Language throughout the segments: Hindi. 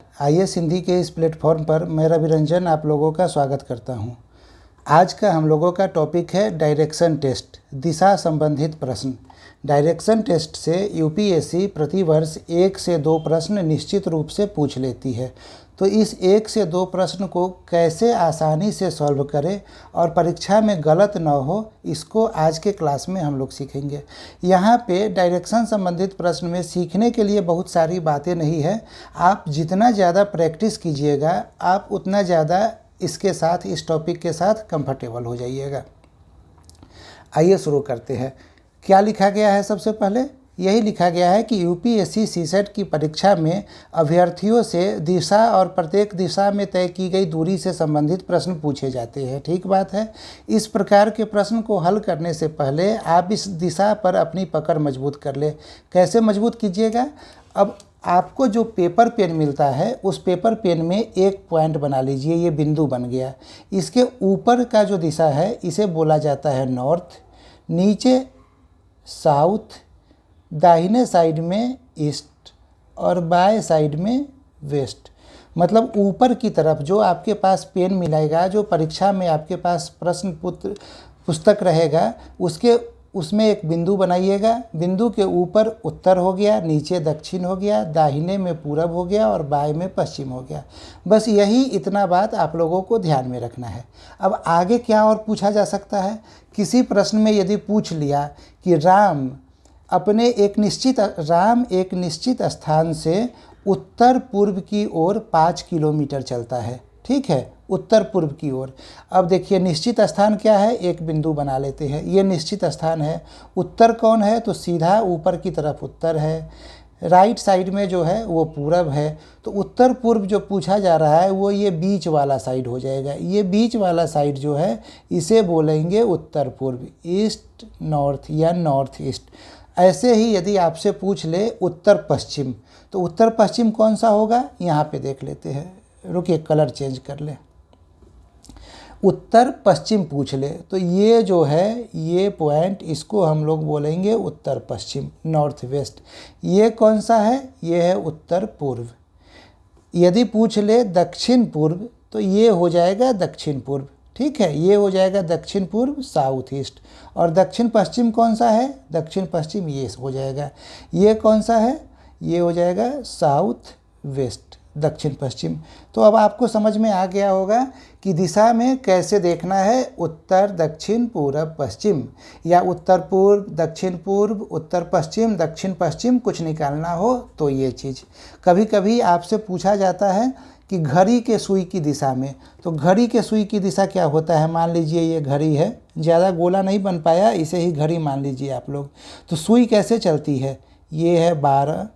आईएएस हिंदी के इस प्लेटफॉर्म पर मैं रवि रंजन आप लोगों का स्वागत करता हूं। आज का हम लोगों का टॉपिक है डायरेक्शन टेस्ट, दिशा संबंधित प्रश्न। डायरेक्शन टेस्ट से यूपीएससी प्रतिवर्ष 1 से 2 प्रश्न निश्चित रूप से पूछ लेती है। तो इस 1 से 2 प्रश्न को कैसे आसानी से सॉल्व करें और परीक्षा में गलत न हो, इसको आज के क्लास में हम लोग सीखेंगे। यहाँ पे डायरेक्शन संबंधित प्रश्न में सीखने के लिए बहुत सारी बातें नहीं है। आप जितना ज़्यादा प्रैक्टिस कीजिएगा, आप उतना ज़्यादा इसके साथ, इस टॉपिक के साथ कंफर्टेबल हो जाइएगा। आइए शुरू करते हैं। क्या लिखा गया है? सबसे पहले यही लिखा गया है कि यूपीएससी सीसेट की परीक्षा में अभ्यर्थियों से दिशा और प्रत्येक दिशा में तय की गई दूरी से संबंधित प्रश्न पूछे जाते हैं। ठीक बात है। इस प्रकार के प्रश्न को हल करने से पहले आप इस दिशा पर अपनी पकड़ मजबूत कर ले। कैसे मजबूत कीजिएगा? अब आपको जो पेपर पेन मिलता है, उस पेपर पेन में एक पॉइंट बना लीजिए। ये बिंदु बन गया। इसके ऊपर का जो दिशा है, इसे बोला जाता है नॉर्थ, नीचे साउथ, दाहिने साइड में ईस्ट और बाएं साइड में वेस्ट। मतलब ऊपर की तरफ जो आपके पास पेन मिलेगा, जो परीक्षा में आपके पास प्रश्न पुस्तक रहेगा, उसमें एक बिंदु बनाइएगा। बिंदु के ऊपर उत्तर हो गया, नीचे दक्षिण हो गया, दाहिने में पूरब हो गया और बाएं में पश्चिम हो गया। बस यही इतना बात आप लोगों को ध्यान में रखना है। अब आगे क्या और पूछा जा सकता है? किसी प्रश्न में यदि पूछ लिया कि राम एक निश्चित स्थान से उत्तर पूर्व की ओर 5 किलोमीटर चलता है। ठीक है, उत्तर पूर्व की ओर। अब देखिए, निश्चित स्थान क्या है? एक बिंदु बना लेते हैं। ये निश्चित स्थान है। उत्तर कौन है? तो सीधा ऊपर की तरफ उत्तर है। राइट साइड में जो है वो पूरब है। तो उत्तर पूर्व जो पूछा जा रहा है वो ये बीच वाला साइड हो जाएगा। ये बीच वाला साइड जो है, इसे बोलेंगे उत्तर पूर्व, ईस्ट नॉर्थ या नॉर्थ ईस्ट। ऐसे ही यदि आपसे पूछ ले उत्तर पश्चिम, तो उत्तर पश्चिम कौन सा होगा? यहाँ पे देख लेते हैं। रुकिए, कलर चेंज कर ले। उत्तर पश्चिम पूछ ले तो ये जो है, ये पॉइंट, इसको हम लोग बोलेंगे उत्तर पश्चिम, नॉर्थ वेस्ट। ये कौन सा है? ये है उत्तर पूर्व। यदि पूछ ले दक्षिण पूर्व, तो ये हो जाएगा दक्षिण पूर्व। ठीक है, ये हो जाएगा दक्षिण पूर्व, साउथ ईस्ट। और दक्षिण पश्चिम कौन सा है? दक्षिण पश्चिम ये हो जाएगा। ये कौन सा है? ये हो जाएगा साउथ वेस्ट, दक्षिण पश्चिम। तो अब आपको समझ में आ गया होगा कि दिशा में कैसे देखना है। उत्तर, दक्षिण, पूरब, पश्चिम, या उत्तर पूर्व, दक्षिण पूर्व, उत्तर पश्चिम, दक्षिण पश्चिम कुछ निकालना हो तो ये चीज़। कभी कभी आपसे पूछा जाता है कि घड़ी के सुई की दिशा में, तो घड़ी के सुई की दिशा क्या होता है? मान लीजिए ये घड़ी है, ज़्यादा गोला नहीं बन पाया, इसे ही घड़ी मान लीजिए आप लोग। तो सुई कैसे चलती है? ये है 12,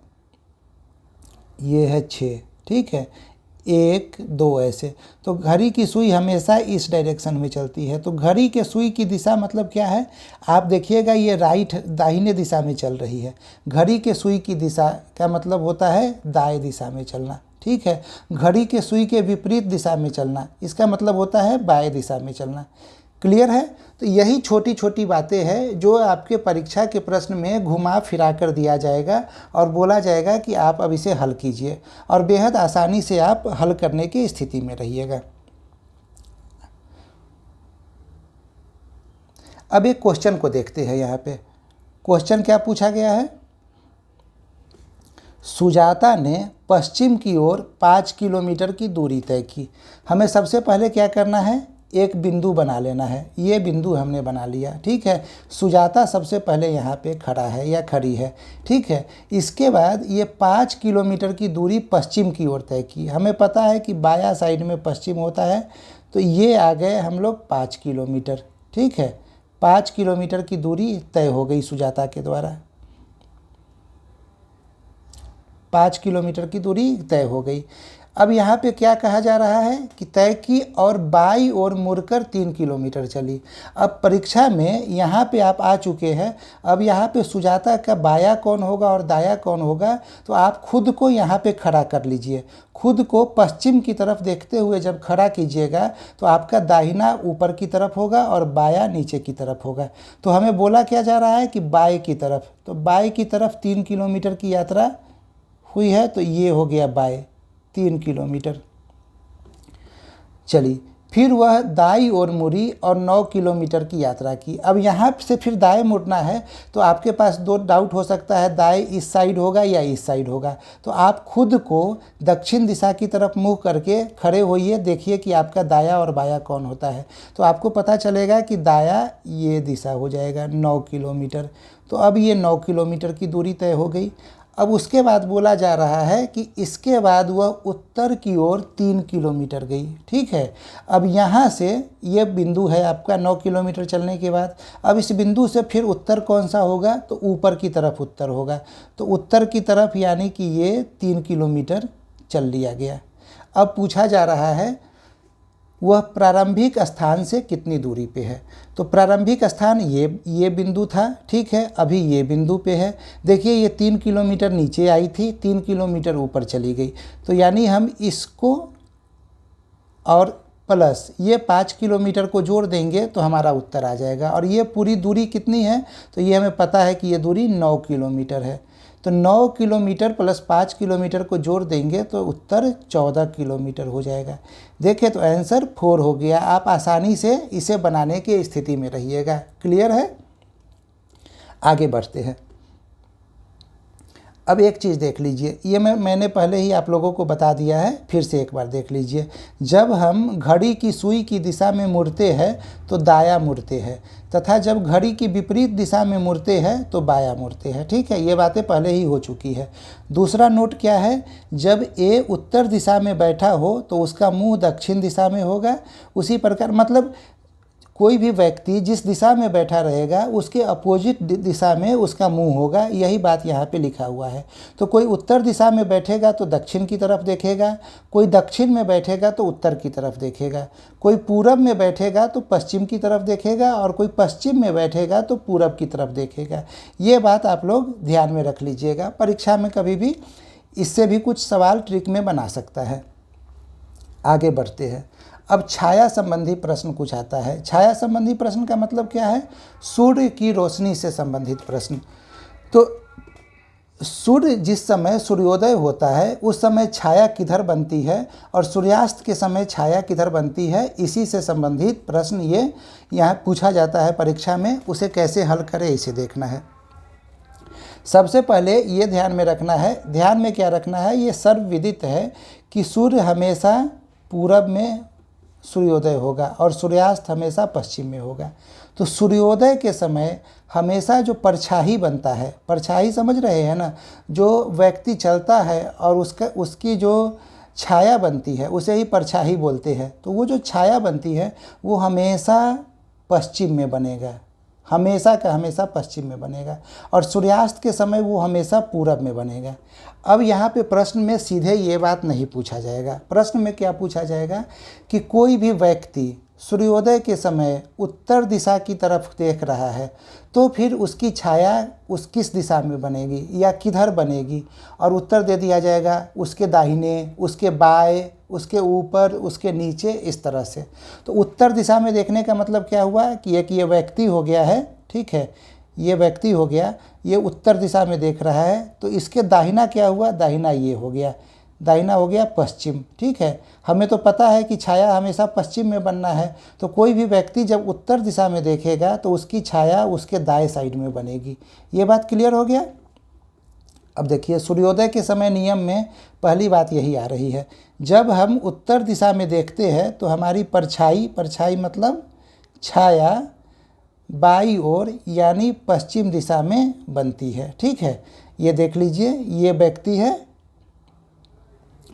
ये है 6। ठीक है, 1 2 ऐसे। तो घड़ी की सुई हमेशा इस डायरेक्शन में चलती है। तो घड़ी के सुई की दिशा मतलब क्या है? आप देखिएगा, ये राइट, दाहिने दिशा में चल रही है। घड़ी के सुई की दिशा का मतलब होता है दाएं दिशा में चलना। ठीक है, घड़ी के सुई के विपरीत दिशा में चलना, इसका मतलब होता है बाएं दिशा में चलना। क्लियर है? तो यही छोटी छोटी बातें हैं जो आपके परीक्षा के प्रश्न में घुमा फिरा कर दिया जाएगा और बोला जाएगा कि आप अब इसे हल कीजिए, और बेहद आसानी से आप हल करने की स्थिति में रहिएगा। अब एक क्वेश्चन को देखते हैं। यहाँ पे क्वेश्चन क्या पूछा गया है? सुजाता ने पश्चिम की ओर 5 किलोमीटर की दूरी तय की। हमें सबसे पहले क्या करना है? एक बिंदु बना लेना है। ये बिंदु हमने बना लिया। ठीक है, सुजाता सबसे पहले यहाँ पे खड़ा है या खड़ी है। ठीक है, इसके बाद ये 5 किलोमीटर की दूरी पश्चिम की ओर तय की। हमें पता है कि बायां साइड में पश्चिम होता है, तो ये आ गए हम लोग 5 किलोमीटर। ठीक है, 5 किलोमीटर की दूरी तय हो गई सुजाता के द्वारा। 5 किलोमीटर की दूरी तय हो गई। अब यहाँ पे क्या कहा जा रहा है कि तय की और बाईं ओर मुड़कर 3 किलोमीटर चली। अब परीक्षा में यहाँ पे आप आ चुके हैं। अब यहाँ पे सुजाता का बायां कौन होगा और दायां कौन होगा, तो आप खुद को यहाँ पे खड़ा कर लीजिए। खुद को पश्चिम की तरफ देखते हुए जब खड़ा कीजिएगा तो आपका दाहिना ऊपर की तरफ होगा और बायां नीचे की तरफ होगा। तो हमें बोला क्या जा रहा है कि बाएं की तरफ, तो बाएं की तरफ 3 किलोमीटर की यात्रा हुई है, तो ये हो गया बाएं। 3 किलोमीटर चली। फिर वह दाईं ओर मुड़ी और 9 किलोमीटर की यात्रा की। अब यहाँ से फिर दाएं मुड़ना है तो आपके पास दो डाउट हो सकता है, दाएं इस साइड होगा या इस साइड होगा। तो आप खुद को दक्षिण दिशा की तरफ मुँह करके खड़े होइए, देखिए कि आपका दाया और बाया कौन होता है। तो आपको पता चलेगा कि दाया ये दिशा हो जाएगा 9 किलोमीटर। तो अब ये 9 किलोमीटर की दूरी तय हो गई। अब उसके बाद बोला जा रहा है कि इसके बाद वह उत्तर की ओर 3 किलोमीटर गई। ठीक है, अब यहाँ से ये बिंदु है आपका 9 किलोमीटर चलने के बाद। अब इस बिंदु से फिर उत्तर कौन सा होगा, तो ऊपर की तरफ उत्तर होगा। तो उत्तर की तरफ यानी कि ये 3 किलोमीटर चल लिया गया। अब पूछा जा रहा है वह प्रारंभिक स्थान से कितनी दूरी पे है। तो प्रारंभिक स्थान ये बिंदु था। ठीक है, अभी ये बिंदु पे है। देखिए ये 3 किलोमीटर नीचे आई थी, 3 किलोमीटर ऊपर चली गई। तो यानी हम इसको और प्लस ये 5 किलोमीटर को जोड़ देंगे तो हमारा उत्तर आ जाएगा। और ये पूरी दूरी कितनी है, तो ये हमें पता है कि ये दूरी 9 किलोमीटर है। तो 9 किलोमीटर प्लस 5 किलोमीटर को जोड़ देंगे तो उत्तर 14 किलोमीटर हो जाएगा। देखिए तो आंसर 4 हो गया। आप आसानी से इसे बनाने की स्थिति में रहिएगा। क्लियर है? आगे बढ़ते हैं। अब एक चीज़ देख लीजिए, ये मैंने पहले ही आप लोगों को बता दिया है, फिर से एक बार देख लीजिए। जब हम घड़ी की सुई की दिशा में मुड़ते हैं तो दायां मुड़ते हैं, तथा जब घड़ी की विपरीत दिशा में मुड़ते हैं तो बायां मुड़ते हैं। ठीक है, ये बातें पहले ही हो चुकी है। दूसरा नोट क्या है, जब ए उत्तर दिशा में बैठा हो तो उसका मुंह दक्षिण दिशा में होगा। उसी प्रकार मतलब कोई भी व्यक्ति जिस दिशा में बैठा रहेगा उसके अपोजिट दिशा में उसका मुंह होगा। यही बात यहाँ पे लिखा हुआ है। तो कोई उत्तर दिशा में बैठेगा तो दक्षिण की तरफ देखेगा, कोई दक्षिण में बैठेगा तो उत्तर की तरफ देखेगा, कोई पूरब में बैठेगा तो पश्चिम की तरफ देखेगा, और कोई पश्चिम में बैठेगा तो पूरब की तरफ देखेगा। ये बात आप लोग ध्यान में रख लीजिएगा, परीक्षा में कभी भी इससे भी कुछ सवाल ट्रिक में बना सकता है। आगे बढ़ते हैं। अब छाया संबंधी प्रश्न कुछ आता है। छाया संबंधी प्रश्न का मतलब क्या है, सूर्य की रोशनी से संबंधित प्रश्न। तो सूर्य जिस समय सूर्योदय होता है उस समय छाया किधर बनती है और सूर्यास्त के समय छाया किधर बनती है, इसी से संबंधित प्रश्न ये यहाँ पूछा जाता है परीक्षा में। उसे कैसे हल करें इसे देखना है। सबसे पहले ये ध्यान में रखना है, ध्यान में क्या रखना है, ये सर्वविदित है कि सूर्य हमेशा पूरब में सूर्योदय होगा और सूर्यास्त हमेशा पश्चिम में होगा। तो सूर्योदय के समय हमेशा जो परछाई बनता है, परछाई समझ रहे हैं ना, जो व्यक्ति चलता है और उसकी जो छाया बनती है उसे ही परछाई बोलते हैं। तो वो जो छाया बनती है वो हमेशा पश्चिम में बनेगा, हमेशा का हमेशा पश्चिम में बनेगा, और सूर्यास्त के समय वो हमेशा पूरब में बनेगा। अब यहाँ पे प्रश्न में सीधे ये बात नहीं पूछा जाएगा। प्रश्न में क्या पूछा जाएगा कि कोई भी व्यक्ति सूर्योदय के समय उत्तर दिशा की तरफ देख रहा है तो फिर उसकी छाया उस किस दिशा में बनेगी या किधर बनेगी, और उत्तर दे दिया जाएगा उसके दाहिने, उसके बाएं, उसके ऊपर, उसके नीचे, इस तरह से। तो उत्तर दिशा में देखने का मतलब क्या हुआ कि एक ये व्यक्ति हो गया है। ठीक है, ये व्यक्ति हो गया, ये उत्तर दिशा में देख रहा है, तो इसके दाहिना क्या हुआ, दाहिना ये हो गया, दाहिना हो गया पश्चिम। ठीक है, हमें तो पता है कि छाया हमेशा पश्चिम में बनना है। तो कोई भी व्यक्ति जब उत्तर दिशा में देखेगा तो उसकी छाया उसके दाएं साइड में बनेगी। ये बात क्लियर हो गया। अब देखिए सूर्योदय के समय नियम में पहली बात यही आ रही है, जब हम उत्तर दिशा में देखते हैं तो हमारी परछाई, परछाई मतलब छाया बाई ओर यानी पश्चिम दिशा में बनती है। ठीक है, ये देख लीजिए, ये व्यक्ति है।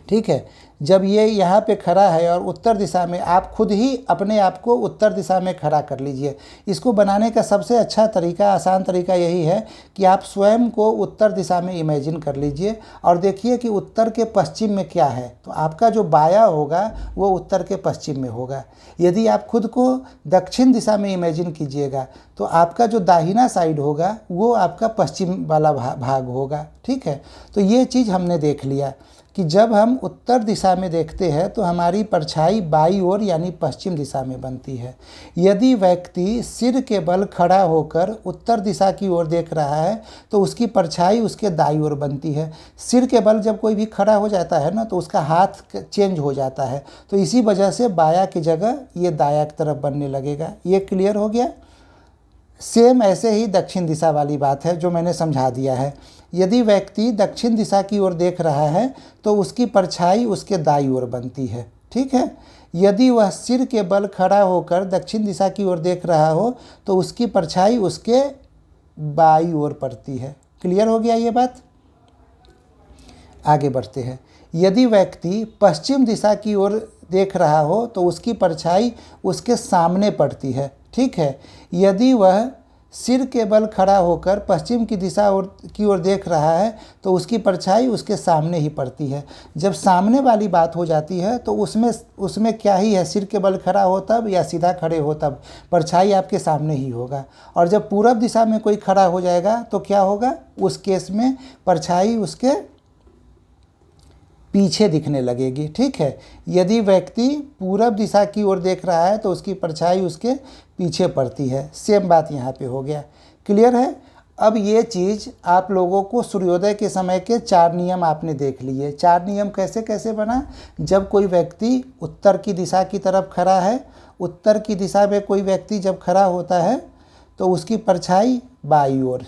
ठीक है, जब ये यहाँ पे खड़ा है और उत्तर दिशा में, आप खुद ही अपने आप को उत्तर दिशा में खड़ा कर लीजिए। इसको बनाने का सबसे अच्छा तरीका, आसान तरीका यही है कि आप स्वयं को उत्तर दिशा में इमेजिन कर लीजिए और देखिए कि उत्तर के पश्चिम में क्या है। तो आपका जो बाया होगा वो उत्तर के पश्चिम में होगा। यदि आप खुद को दक्षिण दिशा में इमेजिन कीजिएगा तो आपका जो दाहिना साइड होगा वो आपका पश्चिम वाला भाग होगा। ठीक है, तो ये चीज़ हमने देख लिया कि जब हम उत्तर दिशा में देखते हैं तो हमारी परछाई बाईं ओर यानी पश्चिम दिशा में बनती है। यदि व्यक्ति सिर के बल खड़ा होकर उत्तर दिशा की ओर देख रहा है तो उसकी परछाई उसके दाईं ओर बनती है। सिर के बल जब कोई भी खड़ा हो जाता है ना तो उसका हाथ चेंज हो जाता है, तो इसी वजह से बाया की जगह ये दाया की तरफ बनने लगेगा। ये क्लियर हो गया। सेम ऐसे ही दक्षिण दिशा वाली बात है जो मैंने समझा दिया है। यदि व्यक्ति दक्षिण दिशा की ओर देख रहा है तो उसकी परछाई उसके दाईं ओर बनती है। ठीक है। यदि वह सिर के बल खड़ा होकर दक्षिण दिशा की ओर देख रहा हो तो उसकी परछाई उसके बाईं ओर पड़ती है। क्लियर हो गया ये बात। आगे बढ़ते हैं। यदि व्यक्ति पश्चिम दिशा की ओर देख रहा हो तो उसकी परछाई उसके सामने पड़ती है। ठीक है। यदि वह सिर के बल खड़ा होकर पश्चिम की दिशा की ओर देख रहा है तो उसकी परछाई उसके सामने ही पड़ती है। जब सामने वाली बात हो जाती है तो उसमें क्या ही है, सिर के बल खड़ा हो तब या सीधा खड़े हो तब परछाई आपके सामने ही होगा। और जब पूरब दिशा में कोई खड़ा हो जाएगा तो क्या होगा, उस केस में परछाई उसके पीछे दिखने लगेगी। ठीक है। यदि व्यक्ति पूरब दिशा की ओर देख रहा है तो उसकी परछाई उसके पीछे पड़ती है। सेम बात यहाँ पे हो गया। क्लियर है। अब ये चीज़ आप लोगों को सूर्योदय के समय के 4 नियम आपने देख लिए। 4 नियम कैसे कैसे बना। जब कोई व्यक्ति उत्तर की दिशा की तरफ खड़ा है, उत्तर की दिशा में कोई व्यक्ति जब खड़ा होता है तो उसकी परछाई बाईं ओर,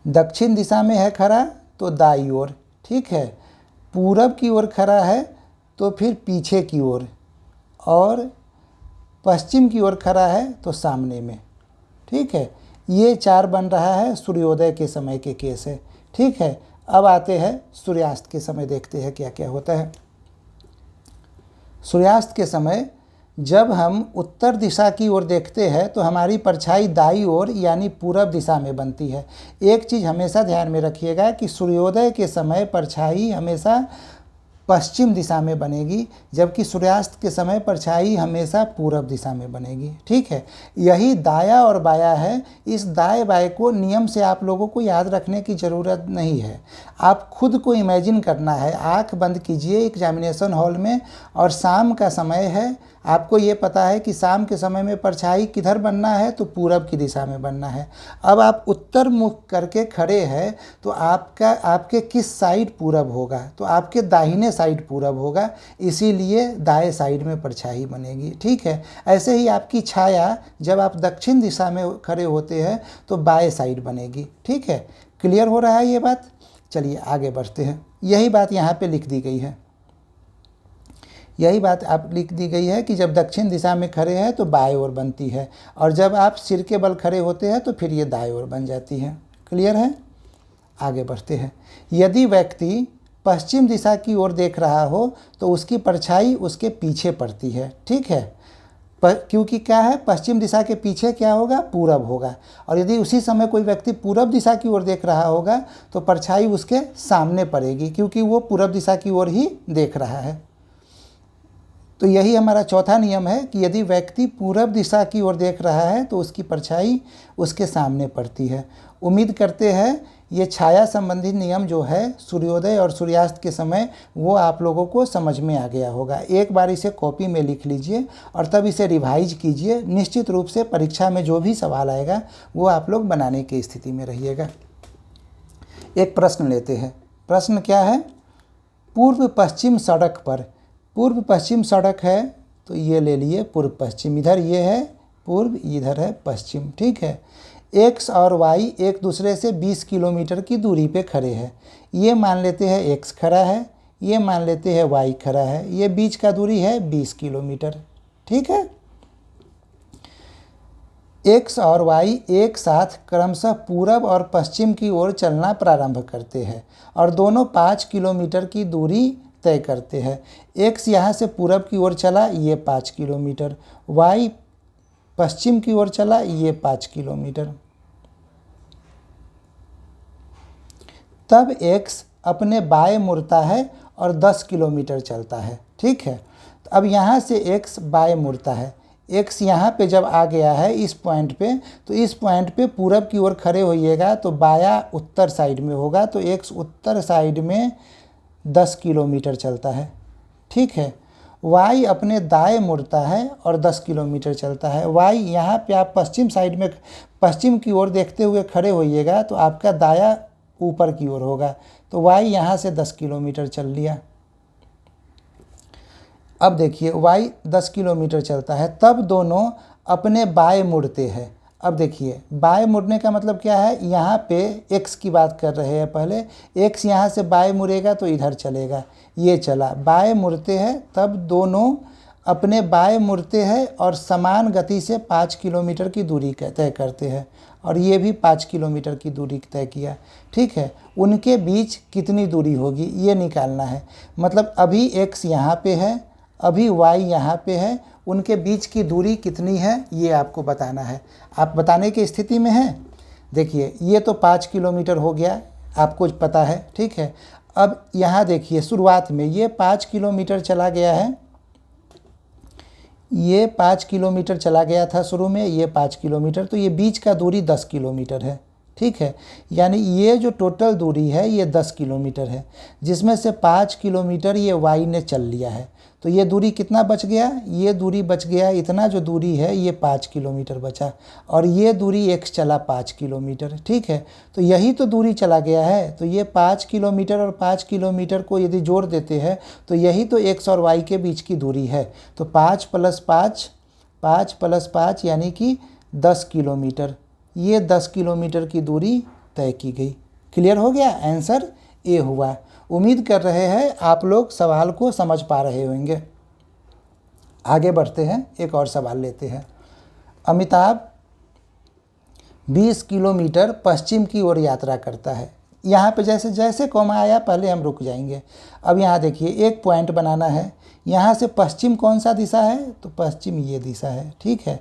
दक्षिण दिशा में है खड़ा तो दाईं ओर। ठीक है। पूरब की ओर खड़ा है तो फिर पीछे की ओर, और पश्चिम की ओर खड़ा है तो सामने में। ठीक है। ये 4 बन रहा है सूर्योदय के समय के केस है। ठीक है। अब आते हैं सूर्यास्त के समय, देखते हैं क्या क्या होता है। सूर्यास्त के समय जब हम उत्तर दिशा की ओर देखते हैं तो हमारी परछाई दाईं ओर यानी पूरब दिशा में बनती है। एक चीज़ हमेशा ध्यान में रखिएगा कि सूर्योदय के समय परछाई हमेशा पश्चिम दिशा में बनेगी, जबकि सूर्यास्त के समय परछाई हमेशा पूरब दिशा में बनेगी। ठीक है। यही दाया और बाया है। इस दाएं बाएं को नियम से आप लोगों को याद रखने की ज़रूरत नहीं है, आप खुद को इमेजिन करना है। आंख बंद कीजिए एग्जामिनेशन हॉल में, और शाम का समय है, आपको ये पता है कि शाम के समय में परछाई किधर बनना है, तो पूरब की दिशा में बनना है। अब आप उत्तर मुख करके खड़े हैं तो आपके किस साइड पूरब होगा, तो आपके दाहिने साइड पूरब होगा, इसीलिए दाएं साइड में परछाई बनेगी। ठीक है। ऐसे ही आपकी छाया जब आप दक्षिण दिशा में खड़े होते हैं तो बाएं साइड बनेगी। ठीक है। क्लियर हो रहा है ये बात। चलिए आगे बढ़ते हैं। यही बात यहाँ पे लिख दी गई है। यही बात आप लिख दी गई है कि जब दक्षिण दिशा में खड़े हैं तो बाएं ओर बनती है, और जब आप सिर के बल खड़े होते हैं तो फिर ये दाएं ओर बन जाती है। क्लियर है। आगे बढ़ते हैं। यदि व्यक्ति पश्चिम दिशा की ओर देख रहा हो तो उसकी परछाई उसके पीछे पड़ती है। ठीक है। क्योंकि क्या है, पश्चिम दिशा के पीछे क्या होगा, पूरब होगा। और यदि उसी समय कोई व्यक्ति पूरब दिशा की ओर देख रहा होगा तो परछाई उसके सामने पड़ेगी, क्योंकि वो पूरब दिशा की ओर ही देख रहा है। तो यही हमारा चौथा नियम है कि यदि व्यक्ति पूरब दिशा की ओर देख रहा है तो उसकी परछाई उसके सामने पड़ती है। उम्मीद करते हैं ये छाया संबंधी नियम जो है सूर्योदय और सूर्यास्त के समय वो आप लोगों को समझ में आ गया होगा। एक बार इसे कॉपी में लिख लीजिए और तब इसे रिवाइज कीजिए। निश्चित रूप से परीक्षा में जो भी सवाल आएगा वो आप लोग बनाने की स्थिति में रहिएगा। एक प्रश्न लेते हैं। प्रश्न क्या है, पूर्व पश्चिम सड़क पर, पूर्व पश्चिम सड़क है तो ये ले लिए पूर्व पश्चिम, इधर ये है पूर्व, इधर है पश्चिम। ठीक है। एक्स और वाई एक दूसरे से 20 किलोमीटर की दूरी पे खड़े हैं। ये मान लेते हैं एक्स खड़ा है, ये मान लेते हैं वाई खड़ा है, ये बीच का दूरी है 20 किलोमीटर। ठीक है। एक्स और वाई एक साथ क्रमशः पूरब और पश्चिम की ओर चलना प्रारंभ करते हैं और दोनों 5 किलोमीटर की दूरी तय करते हैं। एक्स यहाँ से पूरब की ओर चला, ये 5 किलोमीटर, वाई पश्चिम की ओर चला, ये 5 किलोमीटर। तब एक्स अपने बाएं मुड़ता है और 10 किलोमीटर चलता है। ठीक है। तो अब यहाँ से एक्स बाएं मुड़ता है, एक्स यहाँ पे जब आ गया है इस पॉइंट पे, तो इस पॉइंट पे पूरब की ओर खड़े होइएगा तो बाया उत्तर साइड में होगा, तो एक्स उत्तर साइड में 10 किलोमीटर चलता है। ठीक है, y अपने दाएं मुड़ता है और 10 किलोमीटर चलता है। y यहाँ पे आप पश्चिम साइड में, पश्चिम की ओर देखते हुए खड़े होइएगा तो आपका दाया ऊपर की ओर होगा, तो y यहाँ से 10 किलोमीटर चल लिया। अब देखिए y 10 किलोमीटर चलता है, तब दोनों अपने बाएं मुड़ते हैं। अब देखिए बाएं मुड़ने का मतलब क्या है, यहाँ पे x की बात कर रहे हैं पहले, x यहाँ से बाएं मुड़ेगा तो इधर चलेगा, ये चला, बाएं मुड़ते हैं, तब दोनों अपने बाएं मुड़ते हैं और समान गति से 5 किलोमीटर की दूरी तय करते हैं, और ये भी 5 किलोमीटर की दूरी तय किया। ठीक है, उनके बीच कितनी दूरी होगी ये निकालना है। मतलब अभी x यहाँ पे है, अभी y यहाँ पे है, उनके बीच की दूरी कितनी है ये आपको बताना है। आप बताने की स्थिति में हैं। देखिए ये तो 5 किलोमीटर हो गया, आपको पता है। ठीक है, अब यहाँ देखिए शुरुआत में ये 5 किलोमीटर चला गया है, ये 5 किलोमीटर चला गया था शुरू में, ये 5 किलोमीटर, तो ये बीच का दूरी 10 किलोमीटर है। ठीक है, यानी ये जो टोटल दूरी है ये 10 किलोमीटर है, जिसमें से 5 किलोमीटर ये y ने चल लिया है। तो ये दूरी कितना बच गया, ये दूरी बच गया, इतना जो दूरी है ये 5 किलोमीटर बचा, और ये दूरी x चला 5 किलोमीटर। ठीक है, तो यही तो दूरी चला गया है। तो ये 5 किलोमीटर और 5 किलोमीटर को यदि जोड़ देते हैं तो यही तो x और y के बीच की दूरी है। तो 5 + 5, 5 + 5 यानी कि 10 किलोमीटर, ये 10 किलोमीटर की दूरी तय की गई। क्लियर हो गया, आंसर ए हुआ। उम्मीद कर रहे हैं आप लोग सवाल को समझ पा रहे होंगे। आगे बढ़ते हैं, एक और सवाल लेते हैं। अमिताभ 20 किलोमीटर पश्चिम की ओर यात्रा करता है। यहाँ पे जैसे जैसे कॉमा आया पहले हम रुक जाएंगे। अब यहाँ देखिए एक पॉइंट बनाना है, यहाँ से पश्चिम कौन सा दिशा है, तो पश्चिम ये दिशा है। ठीक है,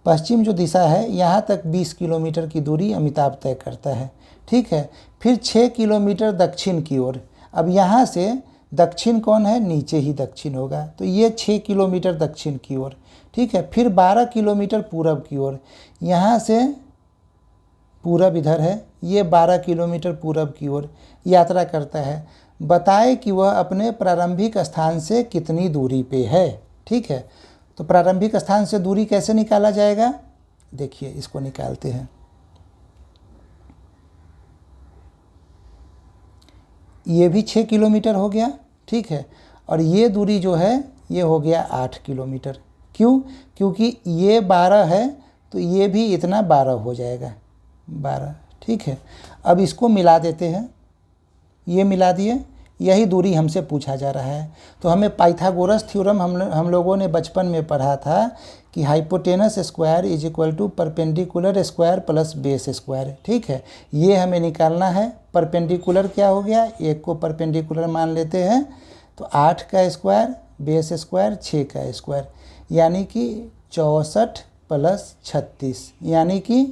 पश्चिम जो दिशा है यहाँ तक 20 किलोमीटर की दूरी अमिताभ तय करता है। ठीक है, फिर 6 किलोमीटर दक्षिण की ओर। अब यहाँ से दक्षिण कौन है, नीचे ही दक्षिण होगा, तो ये 6 किलोमीटर दक्षिण की ओर। ठीक है, फिर 12 किलोमीटर पूरब की ओर, यहाँ से पूरब इधर है, ये 12 किलोमीटर पूरब की ओर यात्रा करता है। बताए कि वह अपने प्रारंभिक स्थान से कितनी दूरी पे है। ठीक है, तो प्रारंभिक स्थान से दूरी कैसे निकाला जाएगा, देखिए इसको निकालते हैं। ये भी 6 किलोमीटर हो गया। ठीक है, और ये दूरी जो है ये हो गया 8 किलोमीटर। क्यों, क्योंकि ये 12 है तो ये भी इतना 12 हो जाएगा, 12। ठीक है, अब इसको मिला देते हैं, ये मिला दिए, यही दूरी हमसे पूछा जा रहा है। तो हमें पाइथागोरस थ्योरम हम लोगों ने बचपन में पढ़ा था कि hypotenuse square is equal to perpendicular square plus base square. ठीक है, ये हमें निकालना है। परपेंडिकुलर क्या हो गया, एक को परपेंडिकुलर मान लेते हैं, तो 8 का स्क्वायर, बेस स्क्वायर 6 का स्क्वायर, यानी कि 64 + 36 यानी कि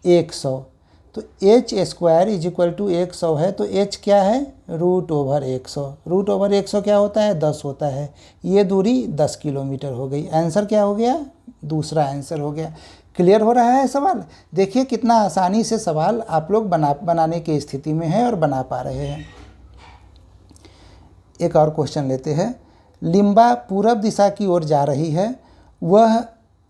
100। तो h square is equal to 100 है, तो h क्या है, √100। √100 क्या होता है, 10 होता है। ये दूरी 10 किलोमीटर हो गई। आंसर क्या हो गया, दूसरा आंसर हो गया। क्लियर हो रहा है सवाल। देखिए कितना आसानी से सवाल आप लोग बनाने की स्थिति में हैं और बना पा रहे हैं। एक और क्वेश्चन लेते हैं। लिम्बा पूरब दिशा की ओर जा रही है,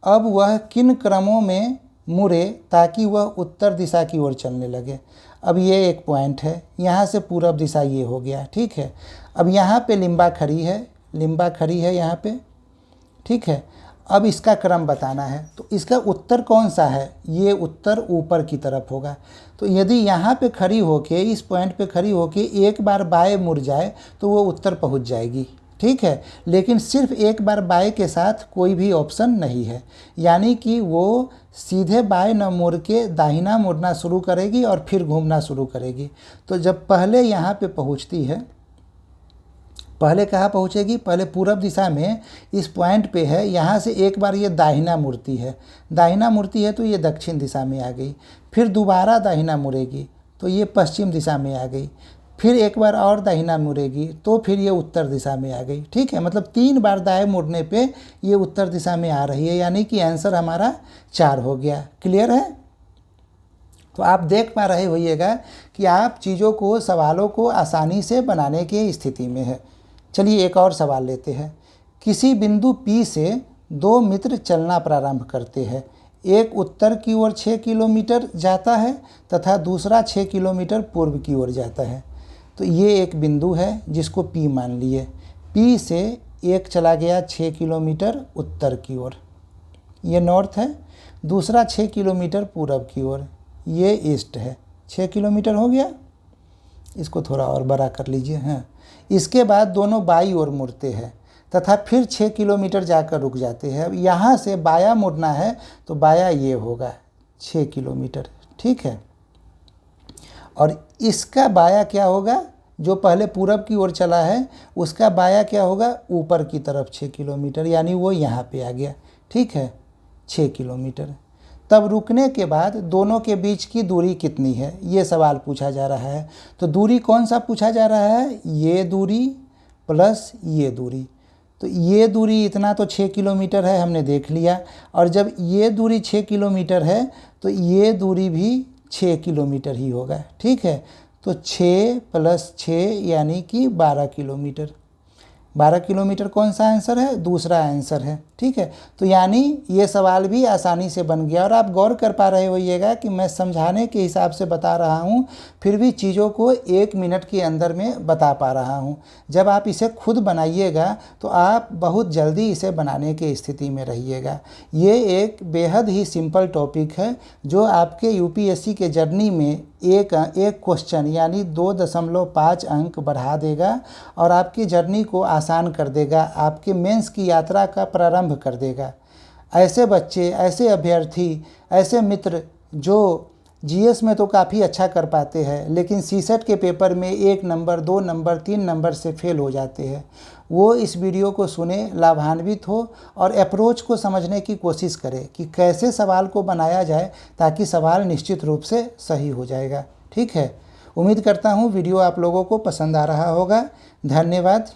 अब वह किन क्रमों में मुड़े ताकि वह उत्तर दिशा की ओर चलने लगे। अब ये एक पॉइंट है, यहाँ से पूरब दिशा ये हो गया। ठीक है, अब यहाँ पे लिम्बा खड़ी है यहाँ पे। ठीक है, अब इसका क्रम बताना है, तो इसका उत्तर कौन सा है, ये उत्तर ऊपर की तरफ होगा। तो यदि यहाँ पे खड़ी होके, इस पॉइंट पे खड़ी होके एक बार बाएं मुड़ जाए तो वो उत्तर पहुँच जाएगी। ठीक है, लेकिन सिर्फ एक बार बाएं के साथ कोई भी ऑप्शन नहीं है, यानी कि वो सीधे बाएं न मुड़ के दाहिना मुड़ना शुरू करेगी और फिर घूमना शुरू करेगी। तो जब पहले यहाँ पे पहुँचती है, पहले कहाँ पहुँचेगी, पहले पूरब दिशा में इस पॉइंट पे है, यहाँ से एक बार ये दाहिना मुड़ती है तो ये दक्षिण दिशा में आ गई। फिर दोबारा दाहिना मुड़ेगी तो ये पश्चिम दिशा में आ गई। फिर एक बार और दाहिना मुड़ेगी तो फिर ये उत्तर दिशा में आ गई। ठीक है, मतलब 3 बार दाएं मुड़ने पे ये उत्तर दिशा में आ रही है, यानी कि आंसर हमारा 4 हो गया। क्लियर है। तो आप देख पा रहे होइएगा कि आप चीज़ों को, सवालों को आसानी से बनाने की स्थिति में है। चलिए एक और सवाल लेते हैं। किसी बिंदु P से दो मित्र चलना प्रारंभ करते हैं। एक उत्तर की ओर 6 किलोमीटर जाता है तथा दूसरा 6 किलोमीटर पूर्व की ओर जाता है। तो ये एक बिंदु है जिसको P मान लिए। P से एक चला गया 6 किलोमीटर उत्तर की ओर, ये नॉर्थ है। दूसरा 6 किलोमीटर पूर्व की ओर, ये ईस्ट है। 6 किलोमीटर हो गया। इसको थोड़ा और बड़ा कर लीजिए। हाँ, इसके बाद दोनों बाई ओर मुड़ते हैं तथा फिर 6 किलोमीटर जाकर रुक जाते हैं। अब यहाँ से बाया मुड़ना है तो बाया ये होगा 6 किलोमीटर, ठीक है। और इसका बाया क्या होगा, जो पहले पूरब की ओर चला है उसका बाया क्या होगा, ऊपर की तरफ 6 किलोमीटर, यानी वो यहाँ पे आ गया, ठीक है, 6 किलोमीटर। तब रुकने के बाद दोनों के बीच की दूरी कितनी है, ये सवाल पूछा जा रहा है। तो दूरी कौन सा पूछा जा रहा है, ये दूरी प्लस ये दूरी। तो ये दूरी इतना तो 6 किलोमीटर है, हमने देख लिया। और जब ये दूरी 6 किलोमीटर है तो ये दूरी भी 6 किलोमीटर ही होगा, ठीक है। तो 6 + 6 यानी कि 12 किलोमीटर। 12 किलोमीटर कौन सा आंसर है, दूसरा आंसर है, ठीक है। तो यानी ये सवाल भी आसानी से बन गया। और आप गौर कर पा रहे होइएगा कि मैं समझाने के हिसाब से बता रहा हूँ, फिर भी चीज़ों को 1 मिनट के अंदर में बता पा रहा हूँ। जब आप इसे खुद बनाइएगा तो आप बहुत जल्दी इसे बनाने की स्थिति में रहिएगा। ये एक बेहद ही सिंपल टॉपिक है जो आपके यूपीएससी के जर्नी में एक क्वेश्चन यानी 2.5 अंक बढ़ा देगा और आपकी जर्नी को आसान कर देगा, आपके मेंस की यात्रा का प्रारंभ कर देगा। ऐसे बच्चे, ऐसे अभ्यर्थी, ऐसे मित्र जो जीएस में तो काफ़ी अच्छा कर पाते हैं लेकिन सीसेट के पेपर में 1 नंबर, 2 नंबर, 3 नंबर से फेल हो जाते हैं, वो इस वीडियो को सुने, लाभान्वित हो और अप्रोच को समझने की कोशिश करें कि कैसे सवाल को बनाया जाए ताकि सवाल निश्चित रूप से सही हो जाएगा, ठीक है। उम्मीद करता हूँ वीडियो आप लोगों को पसंद आ रहा होगा। धन्यवाद।